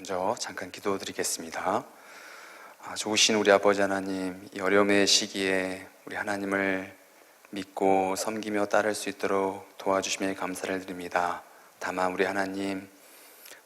먼저 잠깐 기도드리겠습니다. 좋으신 우리 아버지 하나님, 이 어려움의 시기에 우리 하나님을 믿고 섬기며 따를 수 있도록 도와주시며 감사를 드립니다. 다만 우리 하나님,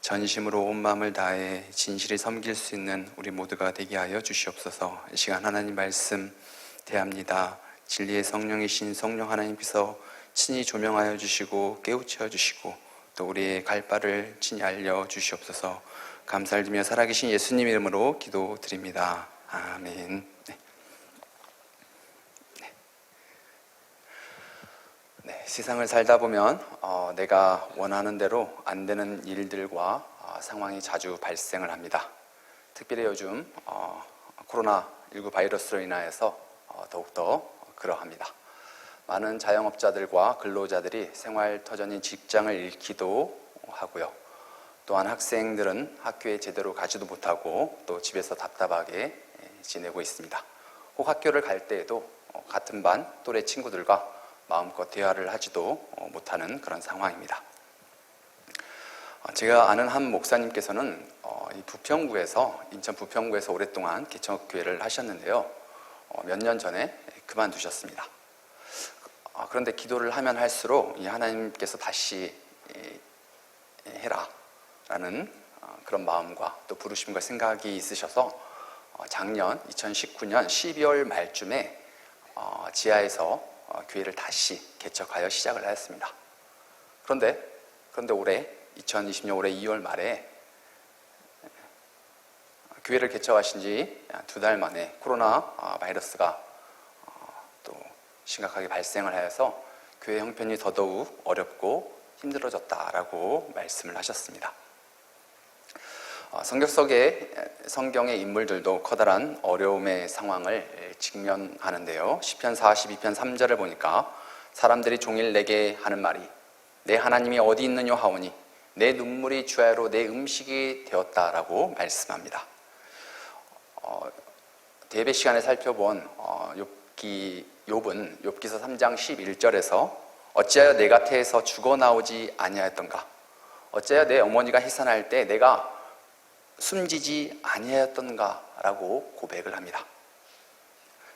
전심으로 온 마음을 다해 진실히 섬길 수 있는 우리 모두가 되게 하여 주시옵소서. 이 시간 하나님 말씀 대합니다. 진리의 성령이신 성령 하나님께서 친히 조명하여 주시고 깨우쳐 주시고 또 우리의 갈 바를 친히 알려 주시옵소서. 감사를 드리며 살아계신 예수님 이름으로 기도드립니다. 아멘. 세상을 살다 보면 내가 원하는 대로 안 되는 일들과 상황이 자주 발생을 합니다. 특별히 요즘 코로나19 바이러스로 인하여서 더욱더 그러합니다. 많은 자영업자들과 근로자들이 생활터전인 직장을 잃기도 하고요. 또한 학생들은 학교에 제대로 가지도 못하고 또 집에서 답답하게 지내고 있습니다. 혹 학교를 갈 때에도 같은 반 또래 친구들과 마음껏 대화를 하지도 못하는 그런 상황입니다. 제가 아는 한 목사님께서는 이 인천 부평구에서 오랫동안 개척교회를 하셨는데요. 몇 년 전에 그만두셨습니다. 그런데 기도를 하면 할수록 이 하나님께서 다시 해라 라는 그런 마음과 또 부르심과 생각이 있으셔서 작년 2019년 12월 말쯤에 지하에서 교회를 다시 개척하여 시작을 하였습니다. 그런데 올해 2020년 올해 2월 말에 교회를 개척하신 지 2달 만에 코로나 바이러스가 또 심각하게 발생을 하여서 교회 형편이 더더욱 어렵고 힘들어졌다라고 말씀을 하셨습니다. 성경의 인물들도 커다란 어려움의 상황을 직면하는데요. 시편 42편 3절을 보니까 사람들이 종일 내게 하는 말이 내 하나님이 어디 있느냐 하오니 내 눈물이 주야로 내 음식이 되었다라고 말씀합니다. 대배 시간에 살펴본 욥은 욥기서 3장 11절에서 어찌하여 내 곁에서 죽어나오지 아니하였던가 어찌하여 내 어머니가 해산할 때 내가 숨지지 아니하였던가 라고 고백을 합니다.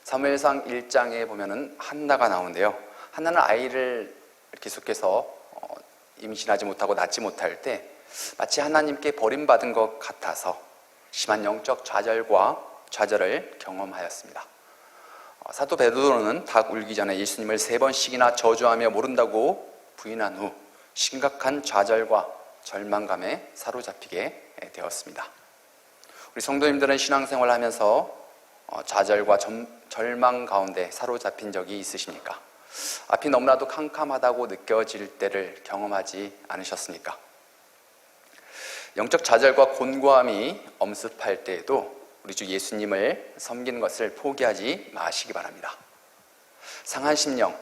사무엘상 1장에 보면은 한나가 나오는데요. 한나는 아이를 계속해서 임신하지 못하고 낳지 못할 때 마치 하나님께 버림받은 것 같아서 심한 영적 좌절을 경험하였습니다. 사도 베드로는 닭 울기 전에 예수님을 3번씩이나 저주하며 모른다고 부인한 후 심각한 좌절과 절망감에 사로잡히게 되었습니다. 우리 성도님들은 신앙생활을 하면서 좌절과 절망 가운데 사로잡힌 적이 있으십니까? 앞이 너무나도 캄캄하다고 느껴질 때를 경험하지 않으셨습니까? 영적 좌절과 곤고함이 엄습할 때에도 우리 주 예수님을 섬기는 것을 포기하지 마시기 바랍니다. 상한 심령,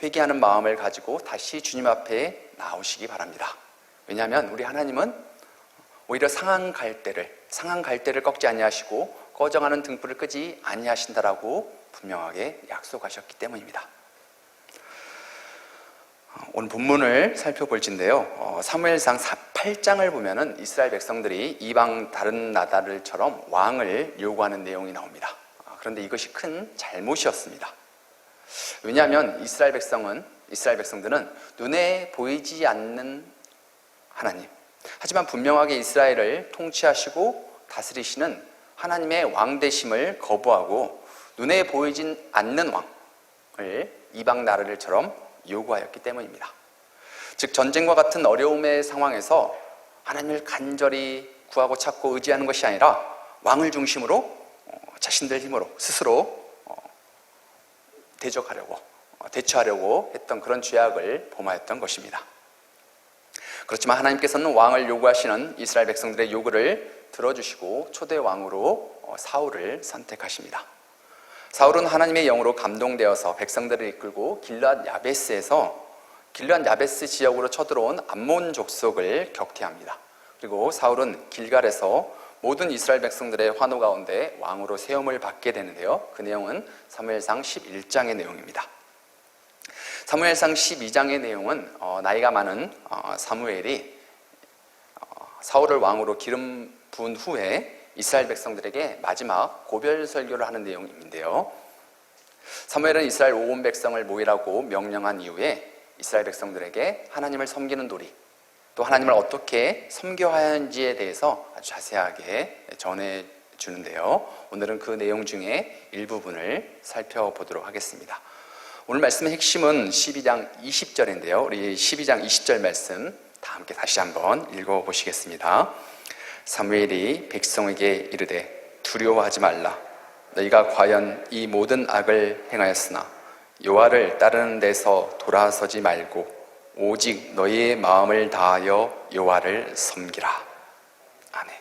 회개하는 마음을 가지고 다시 주님 앞에 나오시기 바랍니다. 왜냐하면 우리 하나님은 오히려 상한 갈대를 꺾지 아니하시고 꺼져가는 등불을 끄지 아니하신다라고 분명하게 약속하셨기 때문입니다. 오늘 본문을 살펴볼진데요. 사무엘상 8장을 보면은 이스라엘 백성들이 이방 다른 나라들처럼 왕을 요구하는 내용이 나옵니다. 그런데 이것이 큰 잘못이었습니다. 왜냐하면 이스라엘 백성들은 눈에 보이지 않는 하나님, 하지만 분명하게 이스라엘을 통치하시고 다스리시는 하나님의 왕되심을 거부하고 눈에 보이진 않는 왕을 이방 나라들처럼 요구하였기 때문입니다. 즉 전쟁과 같은 어려움의 상황에서 하나님을 간절히 구하고 찾고 의지하는 것이 아니라 왕을 중심으로 자신들 힘으로 스스로 대처하려고 했던 그런 죄악을 범하였던 것입니다. 그렇지만 하나님께서는 왕을 요구하시는 이스라엘 백성들의 요구를 들어주시고 초대 왕으로 사울을 선택하십니다. 사울은 하나님의 영으로 감동되어서 백성들을 이끌고 길앗 야베스 지역으로 쳐들어온 암몬 족속을 격퇴합니다. 그리고 사울은 길갈에서 모든 이스라엘 백성들의 환호 가운데 왕으로 세움을 받게 되는데요. 그 내용은 사무엘상 11장의 내용입니다. 사무엘상 12장의 내용은 나이가 많은 사무엘이 사울을 왕으로 기름 부은 후에 이스라엘 백성들에게 마지막 고별 설교를 하는 내용인데요. 사무엘은 이스라엘 온 백성을 모이라고 명령한 이후에 이스라엘 백성들에게 하나님을 섬기는 도리, 또 하나님을 어떻게 섬겨야 하는지에 대해서 아주 자세하게 전해주는데요. 오늘은 그 내용 중에 일부분을 살펴보도록 하겠습니다. 오늘 말씀의 핵심은 12장 20절인데요. 우리 12장 20절 말씀 다 함께 다시 한번 읽어보시겠습니다. 사무엘이 백성에게 이르되 두려워하지 말라. 너희가 과연 이 모든 악을 행하였으나 여호와를 따르는 데서 돌아서지 말고 오직 너희의 마음을 다하여 여호와를 섬기라. 아멘.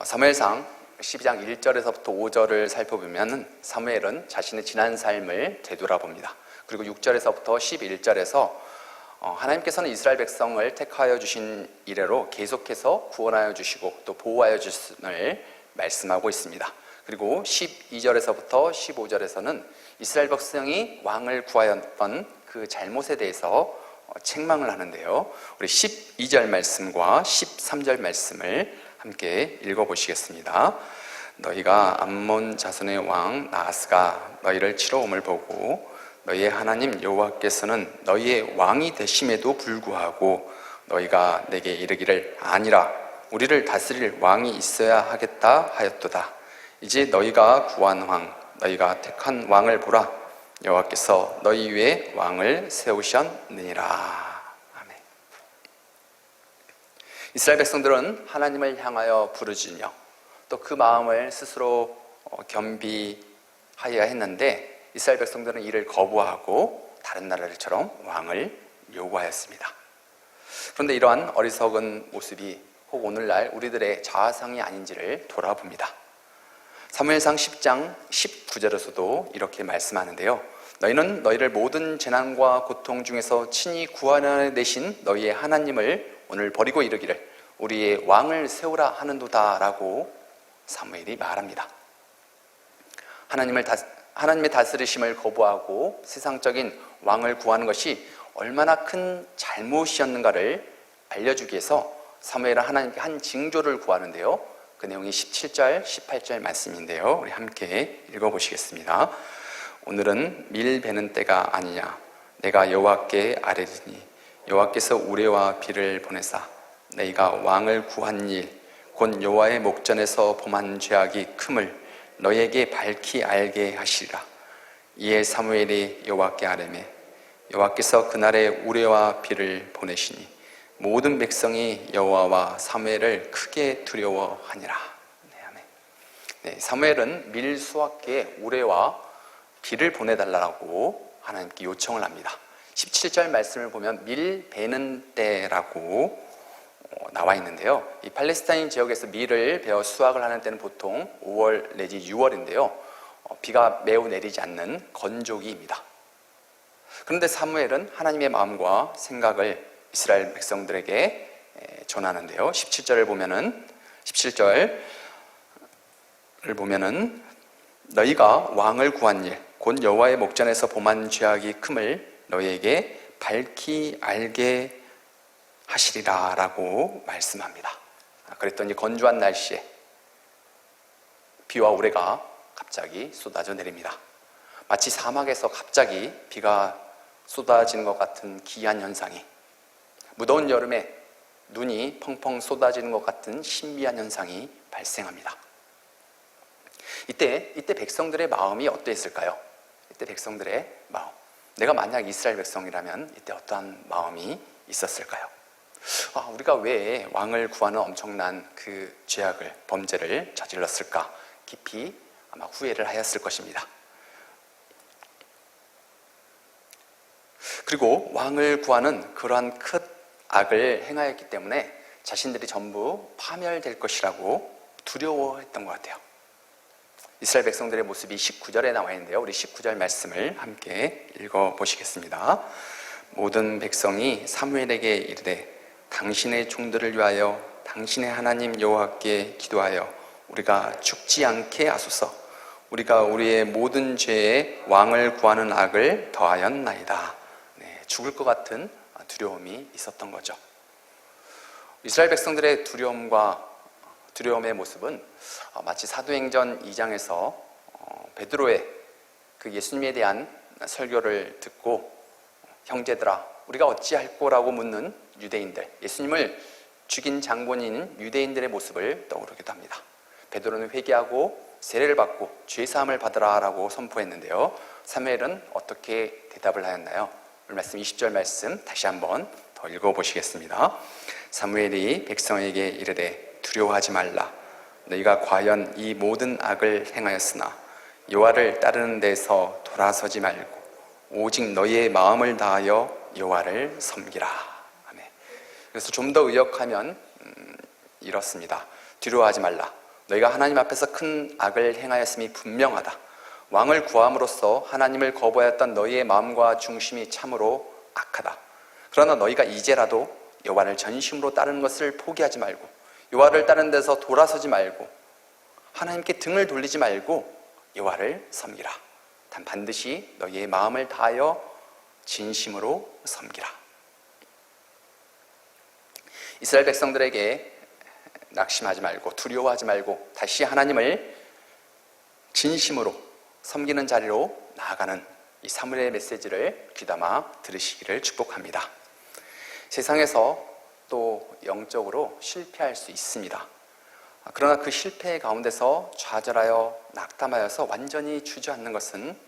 사무엘상 12장 1절에서부터 5절을 살펴보면 사무엘은 자신의 지난 삶을 되돌아봅니다. 그리고 6절에서부터 11절에서 하나님께서는 이스라엘 백성을 택하여 주신 이래로 계속해서 구원하여 주시고 또 보호하여 주심을 말씀하고 있습니다. 그리고 12절에서부터 15절에서는 이스라엘 백성이 왕을 구하였던 그 잘못에 대해서 책망을 하는데요. 우리 12절 말씀과 13절 말씀을 함께 읽어보시겠습니다. 너희가 암몬 자손의 왕 나하스가 너희를 치러 om을 보고 너희의 하나님 여호와께서는 너희의 왕이 되심에도 불구하고 너희가 내게 이르기를 아니라 우리를 다스릴 왕이 있어야 하겠다 하였도다. 이제 너희가 구한 왕, 너희가 택한 왕을 보라. 여호와께서 너희 위에 왕을 세우셨느니라. 아멘. 이스라엘 백성들은 하나님을 향하여 부르짖으며 또 그 마음을 스스로 겸비하여야 했는데 이스라엘 백성들은 이를 거부하고 다른 나라들처럼 왕을 요구하였습니다. 그런데 이러한 어리석은 모습이 혹 오늘날 우리들의 자아상이 아닌지를 돌아봅니다. 사무엘상 10장 19절에서도 이렇게 말씀하는데요. 너희는 너희를 모든 재난과 고통 중에서 친히 구원해내신 너희의 하나님을 오늘 버리고 이르기를 우리의 왕을 세우라 하는도다 라고 사무엘이 말합니다. 하나님의 다스리심을 거부하고 세상적인 왕을 구하는 것이 얼마나 큰 잘못이었는가를 알려주기 위해서 사무엘은 하나님께 한 징조를 구하는데요. 그 내용이 17절, 18절 말씀인데요. 우리 함께 읽어보시겠습니다. 오늘은 밀 베는 때가 아니냐. 내가 여호와께 아뢰리니 여호와께서 우레와 비를 보내사 너희가 왕을 구한 일 곧 여호와의 목전에서 범한 죄악이 큼을 너희에게 밝히 알게 하시리라. 이에 사무엘이 여호와께 아뢰매 여호와께서 그날에 우레와 비를 보내시니 모든 백성이 여호와와 사무엘을 크게 두려워하니라. 네, 아멘. 네, 사무엘은 밀 수확기에 우레와 비를 보내달라고 하나님께 요청을 합니다. 17절 말씀을 보면 밀 베는 때라고 나와 있는데요. 이 팔레스타인 지역에서 밀을 베어 수확을 하는 때는 보통 5월 내지 6월인데요. 비가 매우 내리지 않는 건조기입니다. 그런데 사무엘은 하나님의 마음과 생각을 이스라엘 백성들에게 전하는데요. 17절을 보면은 너희가 왕을 구한 일, 곧 여호와의 목전에서 범한 죄악이 큼을 너희에게 밝히 알게 하시리라 라고 말씀합니다. 그랬더니 건조한 날씨에 비와 우레가 갑자기 쏟아져 내립니다. 마치 사막에서 갑자기 비가 쏟아지는 것 같은 기이한 현상이, 무더운 여름에 눈이 펑펑 쏟아지는 것 같은 신비한 현상이 발생합니다. 이때 백성들의 마음이 어떠했을까요? 이때 백성들의 마음, 내가 만약 이스라엘 백성이라면 이때 어떠한 마음이 있었을까요? 우리가 왜 왕을 구하는 엄청난 그 죄악을, 범죄를 저질렀을까? 깊이 아마 후회를 하였을 것입니다. 그리고 왕을 구하는 그러한 큰 악을 행하였기 때문에 자신들이 전부 파멸될 것이라고 두려워했던 것 같아요. 이스라엘 백성들의 모습이 19절에 나와 있는데요. 우리 19절 말씀을 함께 읽어보시겠습니다. 모든 백성이 사무엘에게 이르되 당신의 종들을 위하여 당신의 하나님 여호와께 기도하여 우리가 죽지 않게 하소서. 우리가 우리의 모든 죄에 왕을 구하는 악을 더하였나이다. 네, 죽을 것 같은 두려움이 있었던 거죠. 이스라엘 백성들의 두려움의 모습은 마치 사도행전 2장에서 베드로의 그 예수님에 대한 설교를 듣고 형제들아 우리가 어찌할꼬라고 묻는 유대인들, 예수님을 죽인 장본인 유대인들의 모습을 떠오르기도 합니다. 베드로는 회개하고 세례를 받고 죄사함을 받으라라고 선포했는데요, 사무엘은 어떻게 대답을 하였나요? 오늘 말씀 20절 말씀 다시 한번 더 읽어보시겠습니다. 사무엘이 백성에게 이르되 두려워하지 말라. 너희가 과연 이 모든 악을 행하였으나 여호와를 따르는 데서 돌아서지 말고 오직 너희의 마음을 다하여 여호와를 섬기라. 아멘. 그래서 좀 더 의역하면 이렇습니다. 두려워하지 말라. 너희가 하나님 앞에서 큰 악을 행하였음이 분명하다. 왕을 구함으로써 하나님을 거부하였던 너희의 마음과 중심이 참으로 악하다. 그러나 너희가 이제라도 여호와를 전심으로 따르는 것을 포기하지 말고 여호와를 따르는 데서 돌아서지 말고 하나님께 등을 돌리지 말고 여호와를 섬기라. 단 반드시 너희의 마음을 다하여 진심으로 섬기라. 이스라엘 백성들에게 낙심하지 말고 두려워하지 말고 다시 하나님을 진심으로 섬기는 자리로 나아가는 이 사무엘의 메시지를 귀담아 들으시기를 축복합니다. 세상에서 또 영적으로 실패할 수 있습니다. 그러나 그 실패 가운데서 좌절하여 낙담하여서 완전히 주저앉는 것은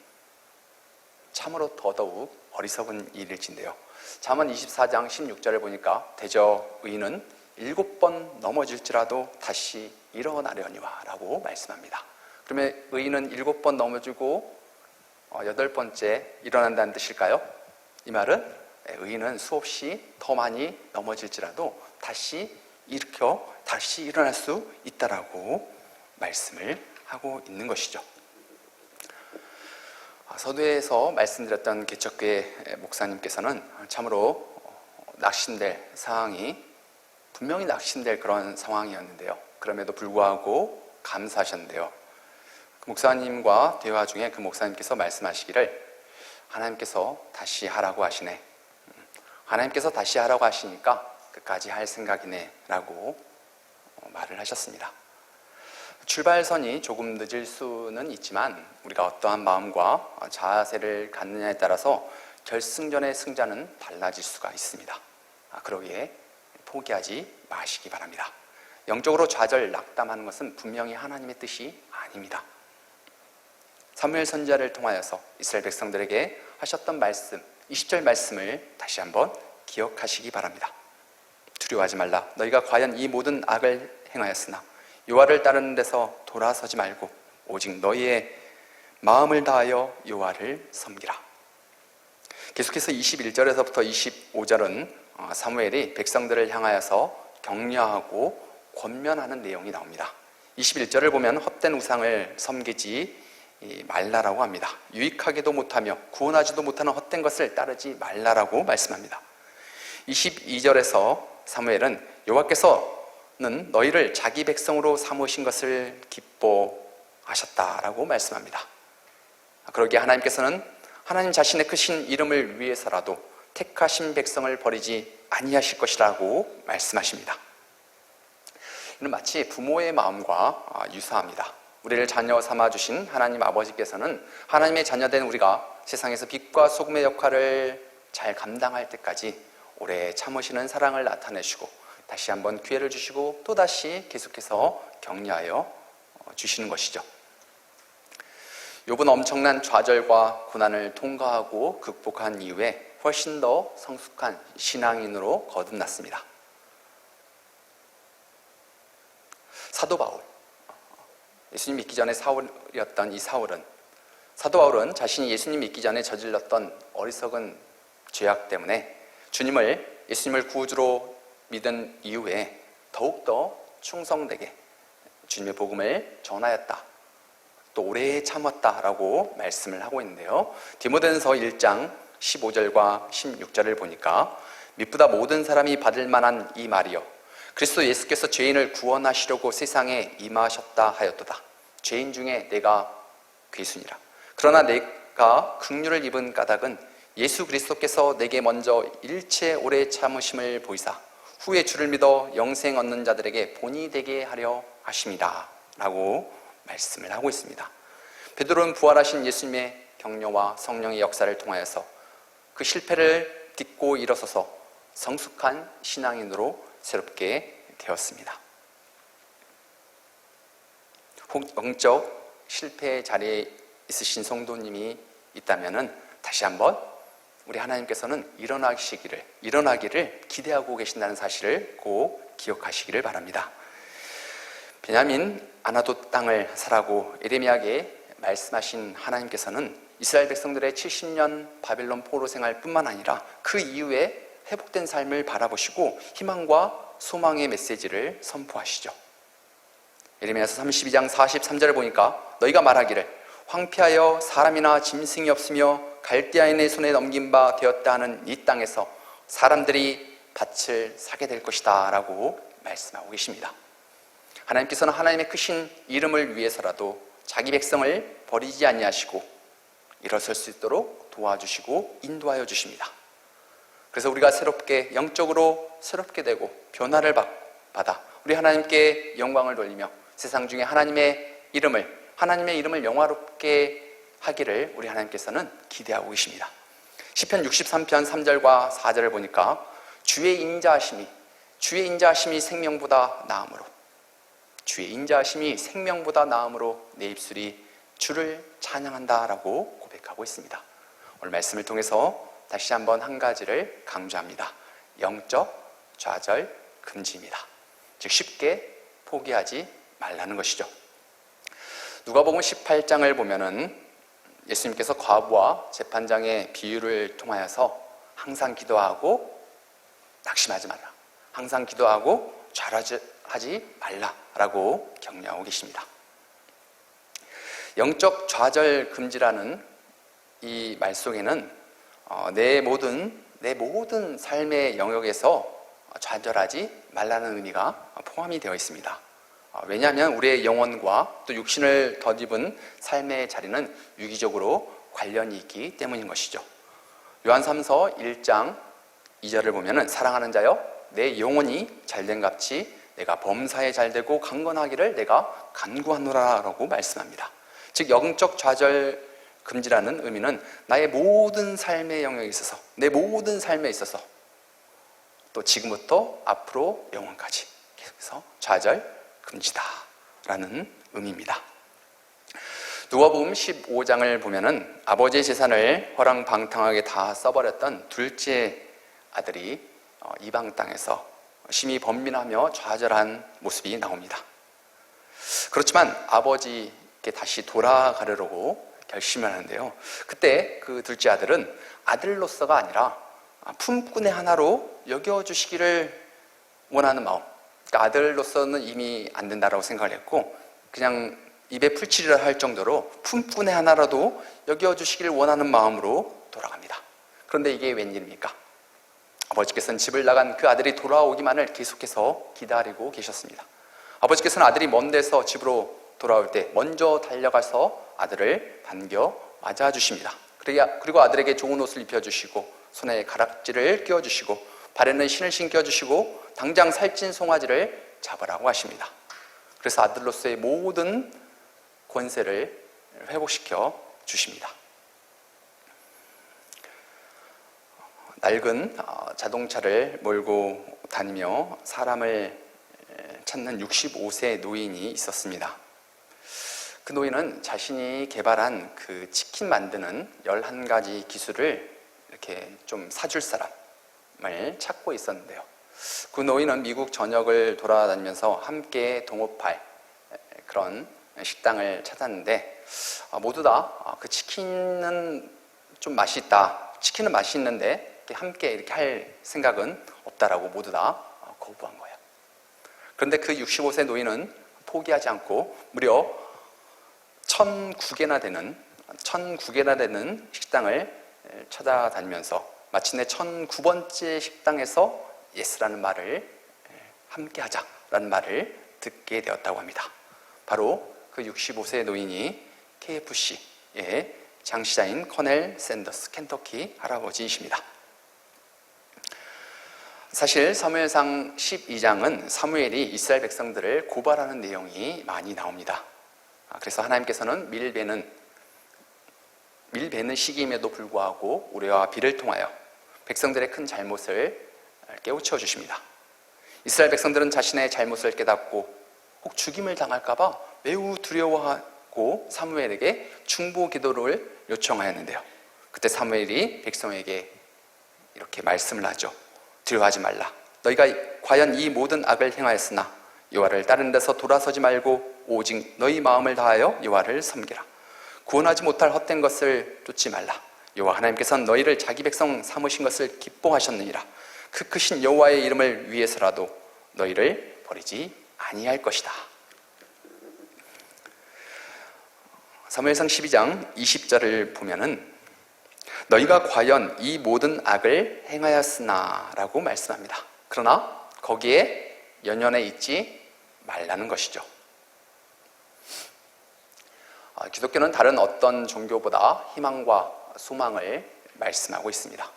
참으로 더더욱 어리석은 일일진데요. 잠언 24장 16절을 보니까 대저 의인은 7번 넘어질지라도 다시 일어나려니와 라고 말씀합니다. 그러면 의인은 7번 넘어지고 8번째 일어난다는 뜻일까요? 이 말은 의인은 수없이 더 많이 넘어질지라도 다시 일으켜 다시 일어날 수 있다라고 말씀을 하고 있는 것이죠. 서두에서 말씀드렸던 개척교회 목사님께서는 참으로 낙심될 상황이 분명히 낙심될 그런 상황이었는데요. 그럼에도 불구하고 감사하셨는데요. 그 목사님과 대화 중에 그 목사님께서 말씀하시기를 하나님께서 다시 하라고 하시네. 하나님께서 다시 하라고 하시니까 끝까지 할 생각이네 라고 말을 하셨습니다. 출발선이 조금 늦을 수는 있지만 우리가 어떠한 마음과 자세를 갖느냐에 따라서 결승전의 승자는 달라질 수가 있습니다. 그러기에 포기하지 마시기 바랍니다. 영적으로 좌절, 낙담하는 것은 분명히 하나님의 뜻이 아닙니다. 사무엘 선지자를 통하여서 이스라엘 백성들에게 하셨던 말씀, 20절 말씀을 다시 한번 기억하시기 바랍니다. 두려워하지 말라. 너희가 과연 이 모든 악을 행하였으나 여호와를 따르는 데서 돌아서지 말고 오직 너희의 마음을 다하여 여호와를 섬기라. 계속해서 21절에서부터 25절은 사무엘이 백성들을 향하여서 격려하고 권면하는 내용이 나옵니다. 21절을 보면 헛된 우상을 섬기지 말라라고 합니다. 유익하게도 못하며 구원하지도 못하는 헛된 것을 따르지 말라라고 말씀합니다. 22절에서 사무엘은 여호와께서는 너희를 자기 백성으로 삼으신 것을 기뻐하셨다라고 말씀합니다. 그러기에 하나님께서는 하나님 자신의 크신 이름을 위해서라도 택하신 백성을 버리지 아니하실 것이라고 말씀하십니다. 이는 마치 부모의 마음과 유사합니다. 우리를 자녀 삼아주신 하나님 아버지께서는 하나님의 자녀된 우리가 세상에서 빛과 소금의 역할을 잘 감당할 때까지 오래 참으시는 사랑을 나타내시고 다시 한번 기회를 주시고 또다시 계속해서 격려하여 주시는 것이죠. 욥은 엄청난 좌절과 고난을 통과하고 극복한 이후에 훨씬 더 성숙한 신앙인으로 거듭났습니다. 사도 바울, 예수님 믿기 전에 사울이었던 이 사울은, 사도 바울은 자신이 예수님 믿기 전에 저질렀던 어리석은 죄악 때문에 예수님을 구주로 믿은 이후에 더욱더 충성되게 주님의 복음을 전하였다, 또 오래 참았다라고 말씀을 하고 있는데요. 디모데전서 1장 15절과 16절을 보니까 미쁘다 모든 사람이 받을 만한 이 말이요 그리스도 예수께서 죄인을 구원하시려고 세상에 임하셨다 하였도다. 죄인 중에 내가 괴순이라. 그러나 내가 긍휼을 입은 까닭은 예수 그리스도께서 내게 먼저 일체 오래 참으심을 보이사 후에 주를 믿어 영생 얻는 자들에게 본이 되게 하려 하심이다 라고 말씀을 하고 있습니다. 베드로는 부활하신 예수님의 격려와 성령의 역사를 통하여서 그 실패를 딛고 일어서서 성숙한 신앙인으로 새롭게 되었습니다. 혹 영적 실패의 자리에 있으신 성도님이 있다면 다시 한번 우리 하나님께서는 일어나기를 기대하고 계신다는 사실을 꼭 기억하시기를 바랍니다. 베냐민 아나돗 땅을 사라고 예레미야에게 말씀하신 하나님께서는 이스라엘 백성들의 70년 바벨론 포로 생활 뿐만 아니라 그 이후에 회복된 삶을 바라보시고 희망과 소망의 메시지를 선포하시죠. 예레미야서 32장 43절을 보니까 너희가 말하기를 황폐하여 사람이나 짐승이 없으며 갈대아인의 손에 넘긴 바 되었다 하는 이 땅에서 사람들이 밭을 사게 될 것이다 라고 말씀하고 계십니다. 하나님께서는 하나님의 크신 이름을 위해서라도 자기 백성을 버리지 아니하시고 일어설 수 있도록 도와주시고 인도하여 주십니다. 그래서 우리가 새롭게 영적으로 새롭게 되고 변화를 받아 우리 하나님께 영광을 돌리며 세상 중에 하나님의 이름을 영화롭게 하기를 우리 하나님께서는 기대하고 계십니다. 시편 63편 3절과 4절을 보니까 주의 인자하심이 생명보다 나음으로 내 입술이 주를 찬양한다라고 고백하고 있습니다. 오늘 말씀을 통해서 다시 한번 한 가지를 강조합니다. 영적 좌절 금지입니다. 즉 쉽게 포기하지 말라는 것이죠. 누가복음 18장을 보면은 예수님께서 과부와 재판장의 비유를 통하여서 항상 기도하고 낙심하지 말라, 항상 기도하고 좌절하지 말라라고 격려하고 계십니다. 영적 좌절 금지라는 이 말 속에는 내 모든 삶의 영역에서 좌절하지 말라는 의미가 포함이 되어 있습니다. 왜냐하면 우리의 영혼과 또 육신을 덧입은 삶의 자리는 유기적으로 관련이 있기 때문인 것이죠. 요한삼서 1장 2절을 보면 사랑하는 자여 내 영혼이 잘된같이 내가 범사에 잘되고 강건하기를 내가 간구하노라 라고 말씀합니다. 즉 영적 좌절 금지라는 의미는 나의 모든 삶의 영역에 있어서, 내 모든 삶에 있어서 또 지금부터 앞으로 영원까지 계속해서 좌절 금지다 라는 의미입니다. 누가복음 15장을 보면은 아버지의 재산을 허랑방탕하게 다 써버렸던 둘째 아들이 이방 땅에서 심히 번민하며 좌절한 모습이 나옵니다. 그렇지만 아버지께 다시 돌아가려고 결심을 하는데요, 그때 그 둘째 아들은 아들로서가 아니라 품꾼의 하나로 여겨주시기를 원하는 마음, 그러니까 아들로서는 이미 안 된다라고 생각을 했고 그냥 입에 풀칠이라 할 정도로 품꾼의 하나라도 여겨주시기를 원하는 마음으로 돌아갑니다. 그런데 이게 웬일입니까? 아버지께서는 집을 나간 그 아들이 돌아오기만을 계속해서 기다리고 계셨습니다. 아버지께서는 아들이 먼 데서 집으로 돌아올 때 먼저 달려가서 아들을 반겨 맞아주십니다. 그리고 아들에게 좋은 옷을 입혀주시고 손에 가락지를 끼워주시고 발에는 신을 신겨주시고 당장 살찐 송아지를 잡으라고 하십니다. 그래서 아들로서의 모든 권세를 회복시켜 주십니다. 낡은 자동차를 몰고 다니며 사람을 찾는 65세 노인이 있었습니다. 그 노인은 자신이 개발한 그 치킨 만드는 11가지 기술을 이렇게 좀 사줄 사람을 찾고 있었는데요. 그 노인은 미국 전역을 돌아다니면서 함께 동업할 그런 식당을 찾았는데 모두 다 그 치킨은 좀 맛있다, 치킨은 맛있는데 함께 이렇게 할 생각은 없다라고 모두 다 거부한 거예요. 그런데 그 65세 노인은 포기하지 않고 무려 1,009개나 되는 식당을 찾아다니면서 마침내 1,009번째 식당에서 예스라는 말을, 함께 하자라는 말을 듣게 되었다고 합니다. 바로 그 65세 노인이 KFC의 장시자인 커넬 샌더스 켄터키 할아버지이십니다. 사실 사무엘상 12장은 사무엘이 이스라엘 백성들을 고발하는 내용이 많이 나옵니다. 그래서 하나님께서는 밀베는 시기임에도 불구하고 우레와 비를 통하여 백성들의 큰 잘못을 깨우쳐 주십니다. 이스라엘 백성들은 자신의 잘못을 깨닫고 혹 죽임을 당할까봐 매우 두려워하고 사무엘에게 중보 기도를 요청하였는데요. 그때 사무엘이 백성에게 이렇게 말씀을 하죠. 두려워하지 말라. 너희가 과연 이 모든 악을 행하였으나 여호와를 다른 데서 돌아서지 말고 오직 너희 마음을 다하여 여호와를 섬기라. 구원하지 못할 헛된 것을 쫓지 말라. 여호와 하나님께서는 너희를 자기 백성 삼으신 것을 기뻐하셨느니라. 그 크신 여호와의 이름을 위해서라도 너희를 버리지 아니할 것이다. 사무엘상 12장 20절을 보면은 너희가 과연 이 모든 악을 행하였으나 라고 말씀합니다. 그러나 거기에 연연해 있지 말라는 것이죠. 기독교는 다른 어떤 종교보다 희망과 소망을 말씀하고 있습니다.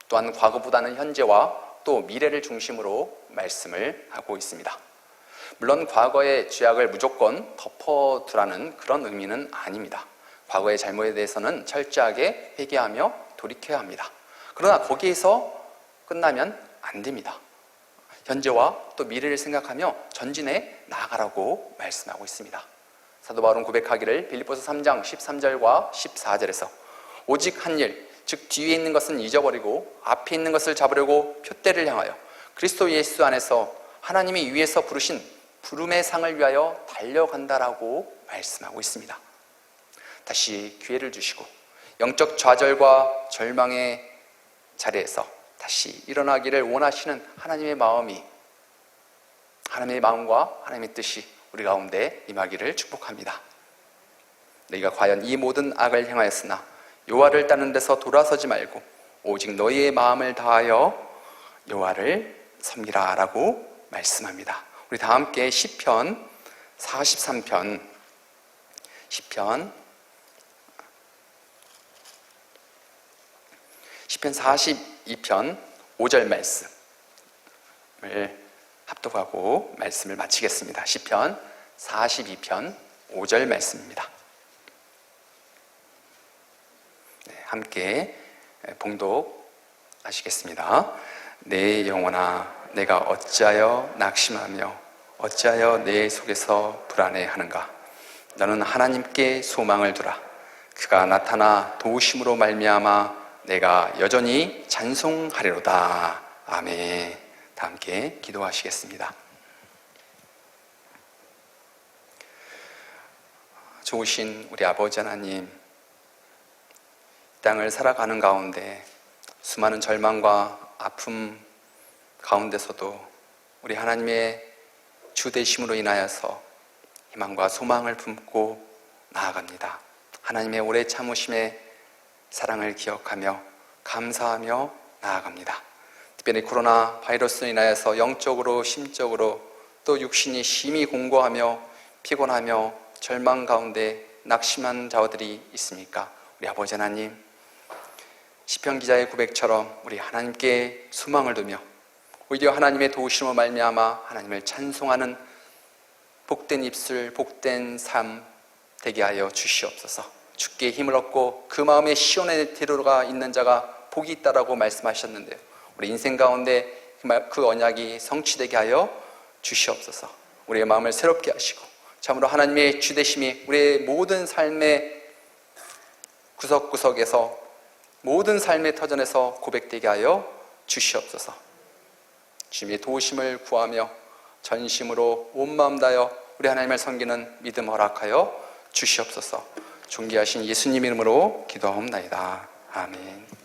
또한 과거보다는 현재와 또 미래를 중심으로 말씀을 하고 있습니다. 물론 과거의 죄악을 무조건 덮어두라는 그런 의미는 아닙니다. 과거의 잘못에 대해서는 철저하게 회개하며 돌이켜야 합니다. 그러나 거기에서 끝나면 안 됩니다. 현재와 또 미래를 생각하며 전진해 나아가라고 말씀하고 있습니다. 사도 바울은 고백하기를 빌립보서 3장 13절과 14절에서 오직 한 일, 즉 뒤에 있는 것은 잊어버리고 앞에 있는 것을 잡으려고 표대를 향하여 그리스도 예수 안에서 하나님이 위에서 부르신 부름의 상을 위하여 달려간다라고 말씀하고 있습니다. 다시 기회를 주시고 영적 좌절과 절망의 자리에서 다시 일어나기를 원하시는 하나님의 마음과 하나님의 뜻이 우리 가운데 임하기를 축복합니다. 너희가 과연 이 모든 악을 행하였으나 여호와를 따르는 데서 돌아서지 말고 오직 너희의 마음을 다하여 여호와를 섬기라 라고 말씀합니다. 우리 다 함께 시편 43편 시편 42편 5절 말씀을 합독하고 말씀을 마치겠습니다. 시편 42편 5절 말씀입니다. 함께 봉독하시겠습니다. 내 영혼아 내가 어찌하여 낙심하며 어찌하여 내 속에서 불안해하는가. 너는 하나님께 소망을 두라. 그가 나타나 도우심으로 말미암아 내가 여전히 찬송하리로다. 아멘. 다 함께 기도하시겠습니다. 좋으신 우리 아버지 하나님, 땅을 살아가는 가운데 수많은 절망과 아픔 가운데서도 우리 하나님의 주 되심으로 인하여서 희망과 소망을 품고 나아갑니다. 하나님의 오래 참으심의 사랑을 기억하며 감사하며 나아갑니다. 특별히 코로나 바이러스로 인하여서 영적으로 심적으로 또 육신이 심히 공고하며 피곤하며 절망 가운데 낙심한 자들이 있습니까? 우리 아버지 하나님, 시편 기자의 고백처럼 우리 하나님께 소망을 두며 오히려 하나님의 도우심으로 말미암아 하나님을 찬송하는 복된 입술, 복된 삶 되게 하여 주시옵소서. 주께 힘을 얻고 그 마음에 시온의 대로가 있는 자가 복이 있다라고 말씀하셨는데요, 우리 인생 가운데 그 언약이 성취되게 하여 주시옵소서. 우리의 마음을 새롭게 하시고 참으로 하나님의 주되심이 우리의 모든 삶의 구석구석에서 모든 삶의 터전에서 고백되게 하여 주시옵소서. 주님의 도우심을 구하며 전심으로 온 마음 다하여 우리 하나님을 섬기는 믿음 허락하여 주시옵소서. 존귀하신 예수님 이름으로 기도하옵나이다. 아멘.